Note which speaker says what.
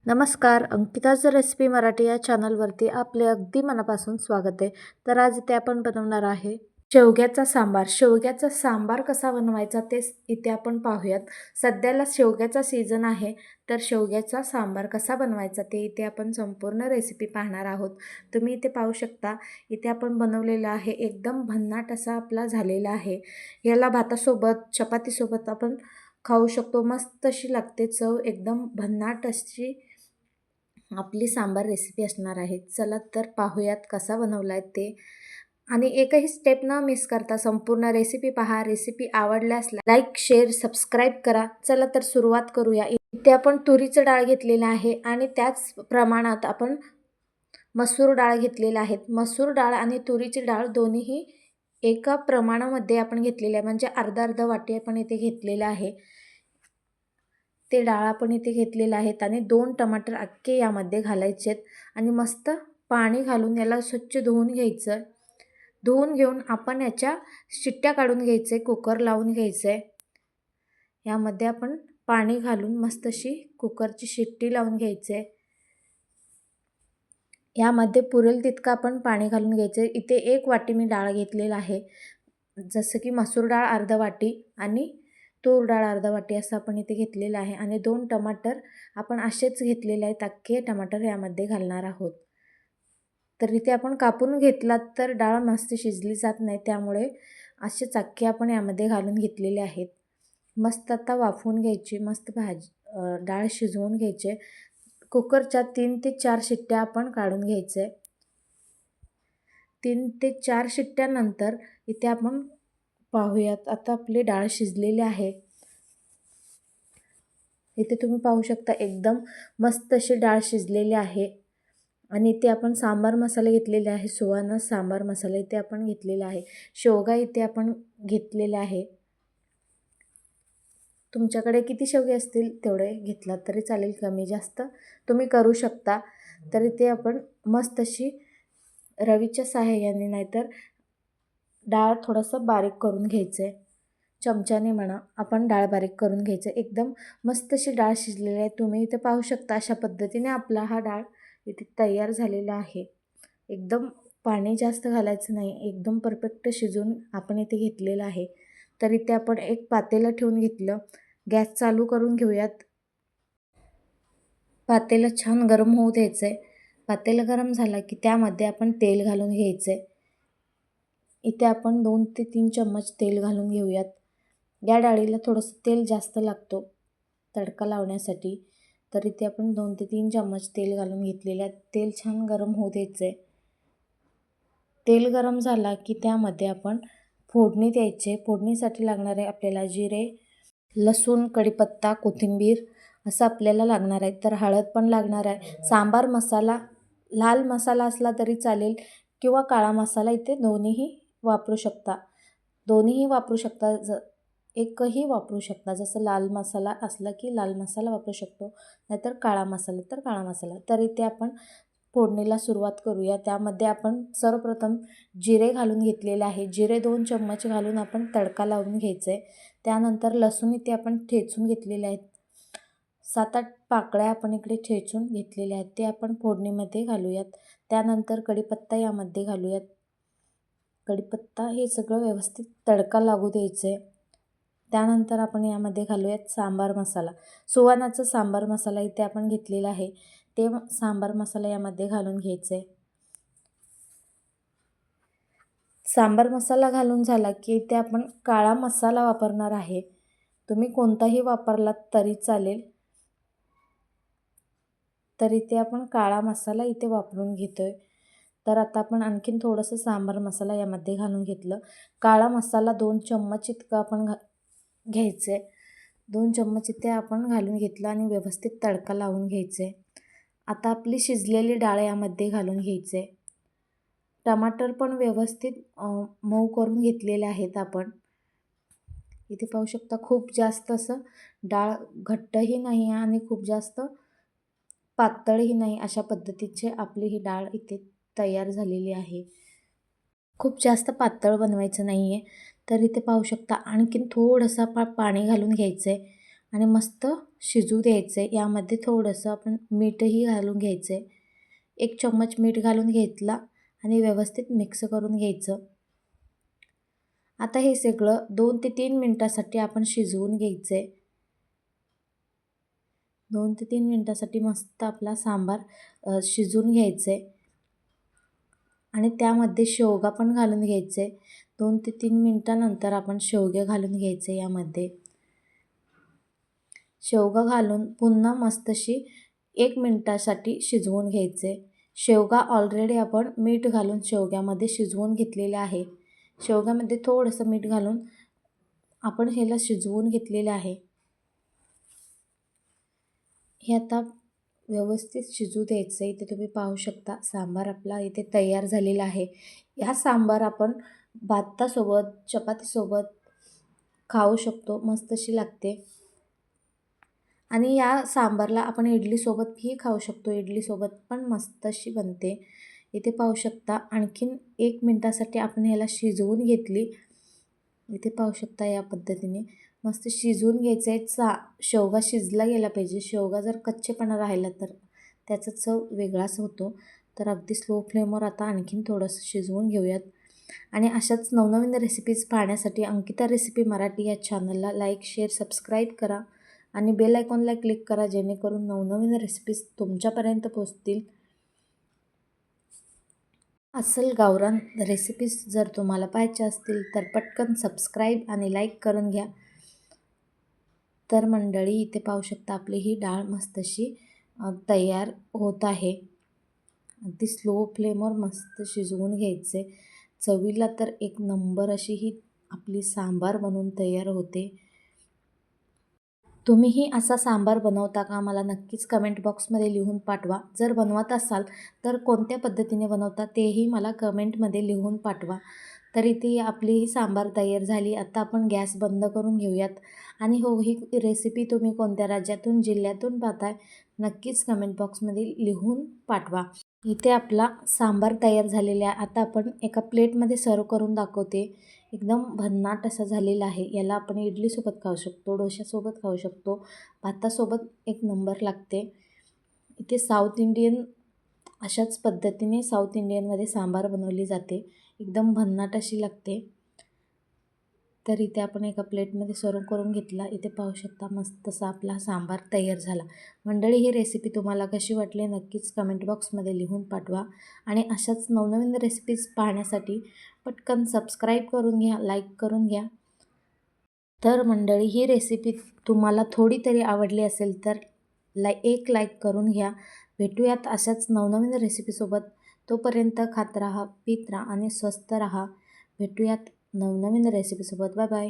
Speaker 1: नमस्कार, अंकिताज रेसिपी मराठी या चॅनलवरती आपले अगदी मनापासून स्वागत आहे. तर आज इथे आपण बनवणार आहे शेवग्याचा सांबार. शेवग्याचा सांबार कसा बनवायचा ते इथे आपण पाहूयात. सध्याला शेवग्याचा सीझन आहे, तर शेवग्याचा सांबार कसा बनवायचा ते इथे आपण संपूर्ण रेसिपी पाहणार आहोत. तुम्ही इथे पाहू शकता, इथे आपण बनवलेला आहे, एकदम भन्नाट असा आपला झालेला आहे. याला भातासोबत, चपातीसोबत आपण खाऊ शकतो. मस्त अशी लागते चव, एकदम भन्नाट अशी आपली सांबार रेसिपी असणार आहे. चला तर पाहूयात कसा बनवला आहे ते. आणि एकही स्टेप न मिस करता संपूर्ण रेसिपी पहा. रेसिपी आवडल्यास लाईक, शेअर, सबस्क्राईब करा. चला तर सुरुवात करूया. इथे आपण तुरीचं डाळ घेतलेलं आहे आणि त्याच प्रमाणात आपण मसूर डाळ घेतलेला आहे. मसूर डाळ आणि तुरीची डाळ दोन्हीही एका प्रमाणामध्ये आपण घेतलेले आहे, म्हणजे अर्धा अर्धा वाटी आपण इथे घेतलेलं आहे. ते डाळ आपण इथे घेतलेलं आहेत आणि 2 टमाटर अख्खे यामध्ये घालायचे आहेत आणि मस्त पाणी घालून याला स्वच्छ धुवून घ्यायचं. धुवून घेऊन आपण याच्या शिट्ट्या काढून घ्यायचे, कुकर लावून घ्यायचे. यामध्ये आपण पाणी घालून मस्त अशी कुकरची शिट्टी लावून घ्यायचे. यामध्ये पुरेल तितकं आपण पाणी घालून घ्यायचे. इथे 1 वाटी मी डाळ घेतलेला आहे, जसं की मसूर डाळ अर्धा वाटी आणि तूर डाळ अर्धा वाटी असं आपण इथे घेतलेलं आहे. आणि 2 टमाटर आपण असेच घेतलेले आहेत, अख्खे टमाटर यामध्ये घालणार आहोत. तर इथे आपण कापून घेतलात तर डाळ मस्त शिजली जात नाही, त्यामुळे असेच अख्खे आपण यामध्ये घालून घेतलेले आहेत. मस्त आता वाफवून घ्यायची, मस्त डाळ शिजवून घ्यायचे. कुकरच्या 3 ते 4 शिट्ट्या आपण काढून घ्यायचे. 3 ते 4 शिट्ट्यानंतर इथे आपण पाहूयात, आता आपली डाळ शिजलेली आहे. इथे तुम्ही पाहू शकता, एकदम मस्त अशी डाळ शिजलेली आहे. आणि इथे आपण सांबार मसाला घेतलेले आहे, सुहाना सांबार मसाला इथे आपण घेतलेला आहे. शेवगा इथे आपण घेतलेला आहे. तुमच्याकडे किती शेवगे असतील तेवढे घेतलात तरी चालेल, कमी जास्त तुम्ही करू शकता. तर इथे आपण मस्त अशी रवीच्या साहाय्याने नाहीतर डाळ थोडंसं बारीक करून घ्यायचं आहे, चमच्याने म्हणा, आपण डाळ बारीक करून घ्यायचं. एकदम मस्त अशी डाळ शिजलेली आहे. तुम्ही इथे पाहू शकता, अशा पद्धतीने आपला हा डाळ इथे तयार झालेला आहे. एकदम पाणी जास्त घालायचं नाही, एकदम परफेक्ट शिजून आपण इथे घेतलेलं आहे. तर इथे आपण एक पातेलं ठेवून घेतलं. गॅस चालू करून घेऊयात. पातेलं छान गरम होऊ द्यायचं आहे. पातेलं गरम झालं की त्यामध्ये आपण तेल घालून घ्यायचं आहे. इथे आपण 2 ते 3 चम्मच तेल घालून घेऊयात. या डाळीला थोडंसं तेल जास्त लागतो तडका लावण्यासाठी. तर इथे आपण 2 ते 3 चम्मच तेल घालून घेतलेलं आहे. तेल छान गरम होऊ द्यायचं आहे. तेल गरम झाला की त्यामध्ये आपण फोडणी द्यायचे. फोडणीसाठी लागणारे आपल्याला जिरे, लसूण, कढीपत्ता, कोथिंबीर असं आपल्याला लागणार आहे. तर हळद पण लागणार आहे. सांबार मसाला, लाल मसाला असला तरी चालेल किंवा काळा मसाला, इथे दोन्हीही वापरू शकता. दोन्हीही वापरू शकता, एकही वापरू शकता. जसं लाल मसाला असला की लाल मसाला वापरू शकतो, नाहीतर काळा मसाला तर काळा मसाला. तर इथे आपण फोडणीला सुरुवात करूया. त्यामध्ये आपण सर्वप्रथम जिरे घालून घेतलेले आहे. जिरे 2 चम्मच घालून आपण तडका लावून घ्यायचं आहे. त्यानंतर लसूण इथे आपण ठेचून घेतलेले आहेत. 7-8 पाकळ्या आपण इकडे ठेचून घेतलेल्या आहेत, ते आपण फोडणीमध्ये घालूयात. त्यानंतर कढीपत्ता यामध्ये घालूयात. कढीपत्ता हे सगळं व्यवस्थित तडका लागू द्यायचं आहे. त्यानंतर आपण यामध्ये घालूयात सांबार मसाला. सुहानाचा सांबार मसाला इथे आपण घेतलेला आहे, ते सांबार मसाला यामध्ये घालून घ्यायचे. सांबार मसाला घालून झाला की इथे आपण काळा मसाला वापरणार आहे. तुम्ही कोणताही वापरलात तरी चालेल. तर इथे आपण काळा मसाला इथे वापरून घेतोय. तर आता आपण आणखीन थोडंसं सांबार मसाला यामध्ये घालून घेतलं. काळा मसाला 2 चम्मच इतकं आपण घ्यायचं आहे. 2 चम्मच इथे आपण घालून घेतलं आणि व्यवस्थित तडका लावून घ्यायचं आहे. आता आपली शिजलेली डाळ यामध्ये घालून घ्यायचं आहे. टमाटर पण व्यवस्थित मऊ करून घेतलेले आहेत आपण. इथे पाहू शकता, खूप जास्त असं डाळ घट्टही नाही आहे आणि खूप जास्त पातळही नाही, अशा पद्धतीचे आपली ही डाळ इथे तयार झालेली आहे. खूप जास्त पातळ बनवायचं नाही आहे. तर इथे पाहू शकता, आणखीन थोडंसं पाणी घालून घ्यायचं आहे आणि मस्त शिजू द्यायचं आहे. यामध्ये थोडंसं आपण मीठही घालून घ्यायचं आहे. 1 चम्मच मीठ घालून घेतला आणि व्यवस्थित मिक्स करून घ्यायचं. आता हे सगळं 2 ते 3 मिनटासाठी आपण शिजवून घ्यायचं आहे. 2 ते 3 मिनटासाठी मस्त आपला सांबार शिजवून घ्यायचं आहे आणि त्यामध्ये शेवगा पण घालून घ्यायचं आहे. 2 ते 3 मिनटानंतर आपण शेवगे घालून घ्यायचे यामध्ये. शेवगा घालून पुन्हा मस्त अशी 1 मिनटासाठी शिजवून घ्यायचे. शेवगा ऑलरेडी आपण मीठ घालून शेवग्यामध्ये शिजवून घेतलेले आहे. शेवग्यामध्ये थोडंसं मीठ घालून आपण ह्याला शिजवून घेतलेलं आहे. हे आता व्यवस्थित शिजू द्यायचं आहे. इथे तुम्ही पाहू शकता सांबार आपला इथे तयार झालेला आहे. हा सांबार आपण भातासोबत, चपातीसोबत खाऊ शकतो. मस्त अशी लागते आणि या सांबारला आपण इडलीसोबतही खाऊ शकतो. इडलीसोबत पण मस्त अशी बनते. इथे पाहू शकता आणखीन 1 मिनटासाठी आपण ह्याला शिजवून घेतली. इथे पाहू शकता या पद्धतीने मस्त शिजवून घ्यायचं आहे. शेवगा शिजला गेला पाहिजे. शेवगा जर कच्चेपणा राहिला तर त्याचा चव वेगळाच होतो. तर अगदी स्लो फ्लेमवर आता आणखीन थोडंसं शिजवून घेऊयात. आणि अशाच नवनवीन रेसिपीज पाहण्यासाठी अंकिता रेसिपी मराठी या चॅनलला लाईक, शेअर, सबस्क्राईब करा आणि बेल आयकॉनला क्लिक करा जेणेकरून नवनवीन रेसिपीज तुमच्यापर्यंत पोहोचतील. अस्सल गावरान रेसिपीज जर तुम्हाला पाहायच्या असतील तर पटकन सबस्क्राईब आणि लाईक करून घ्या. तर मंडळी इथे पाहू शकता आपली ही डाळ मस्त अशी तयार होत आहे. अगदी स्लो फ्लेमवर मस्त शिजवून घ्यायचे. चवीला तर एक नंबर अशी ही आपली सांबार बनवून तयार होते. तुम्हीही असा सांबार बनवता का? मला नक्कीच कमेंट बॉक्समध्ये लिहून पाठवा. जर बनवत असाल तर कोणत्या पद्धतीने बनवता तेही मला कमेंटमध्ये लिहून पाठवा. तर इथे आपली ही सांबार तयार झाली. आता आपण गॅस बंद करून घेऊयात आणि हो, ही रेसिपी तुम्ही कोणत्या राज्यातून, जिल्ह्यातून पाहताय नक्कीच कमेंट बॉक्समध्ये लिहून पाठवा. इथे आपला सांबार तयार झालेला आहे. आता आपण एका प्लेटमध्ये सर्व करून दाखवते. एकदम भन्नाट असा झालेला आहे. याला आपण इडलीसोबत खाऊ शकतो, डोश्यासोबत खाऊ शकतो, भातासोबत एक नंबर लागते. इथे साऊथ इंडियन अशाच पद्धतीने साऊथ इंडियनमध्ये सांबार बनवली जाते. एकदम भन्नाट अशी लागते. तर इथे आपण एका प्लेटमध्ये सर्व करून घेतला. इथे पाहू शकता मस्त असा आपला सांबार तयार झाला. मंडळी ही रेसिपी तुम्हाला कशी वाटली नक्कीच कमेंट बॉक्समध्ये लिहून पाठवा आणि अशाच नवनवीन रेसिपीज पाहण्यासाठी पटकन सबस्क्राईब करून घ्या, लाईक करून घ्या. तर मंडळी ही रेसिपी तुम्हाला थोडी तरी आवडली असेल तर एक लाईक करून घ्या. भेटूयात अशाच नवनवीन रेसिपीसोबत. तोपर्यंत खात राहा, पीत राहा आणि स्वस्थ राहा. भेटूयात नवनवीन रेसिपीसोबत. Bye bye.